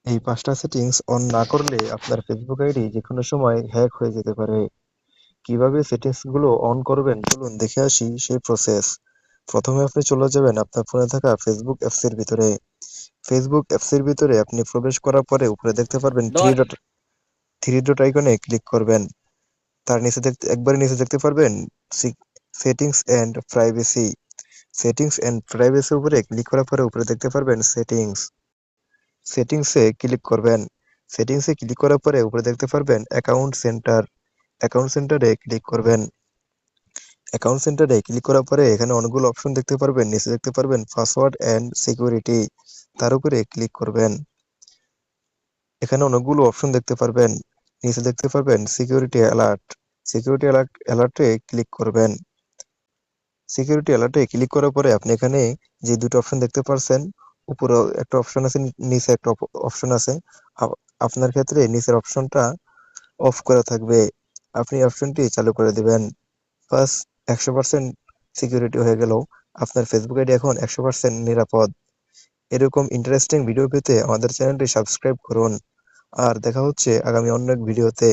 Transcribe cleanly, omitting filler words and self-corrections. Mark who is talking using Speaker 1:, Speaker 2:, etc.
Speaker 1: এই ৫টা settings on না করলে আপনার ফেসবুক আইডি যেকোনো সময় হ্যাক হয়ে যেতে পারে। কিভাবে সেটিংস গুলো অন করবেন চলুন দেখে আসি সেই প্রসেস। প্রথমে আপনি চলে যাবেন আপনার ফোনে থাকা ফেসবুক অ্যাপস এর ভিতরে। ফেসবুক অ্যাপস এর ভিতরে আপনি প্রবেশ করার পরে উপরে দেখতে পারবেন
Speaker 2: দশ
Speaker 1: থ্রি ডট আইকনে ক্লিক করবেন। তার নিচে একবারে নিচে দেখতে পারবেন settings and privacy. Settings and privacy উপরে ক্লিক করার পরে উপরে দেখতে পারবেন সেটিংস। সেটিংসে ক্লিক করবেন। সেটিংসে ক্লিক করার পরে উপরে দেখতে পারবেন অ্যাকাউন্ট সেন্টার। অ্যাকাউন্ট সেন্টারে ক্লিক করবেন। অ্যাকাউন্ট সেন্টারে ক্লিক করার পরে এখানে অনেকগুলো অপশন দেখতে পারবেন। নিচে দেখতে পারবেন পাসওয়ার্ড এন্ড সিকিউরিটি। তার উপরে ক্লিক করবেন। এখানে অনেকগুলো অপশন দেখতে পারবেন। নিচে দেখতে পারবেন সিকিউরিটি অ্যালার্ট। সিকিউরিটি অ্যালার্টে ক্লিক করবেন। সিকিউরিটি অ্যালার্টে ক্লিক করার পরে আপনি এখানে যে দুটো অপশন দেখতে পারছেন, উপরে একটা অপশন আছে, নিচে একটা অপশন আছে। আপনার ক্ষেত্রে নিচের অপশনটা অফ করা থাকবে। আপনি অপশনটি চালু করে দিবেন। বাস ১০০% সিকিউরিটি হয়ে গেল। আপনার ফেসবুক আইডি এখন ১০০% নিরাপদ। এরকম ইন্টারেস্টিং ভিডিও পেতে আমাদের চ্যানেলটি সাবস্ক্রাইব করুন। আর দেখা হচ্ছে আগামী অন্য এক ভিডিওতে।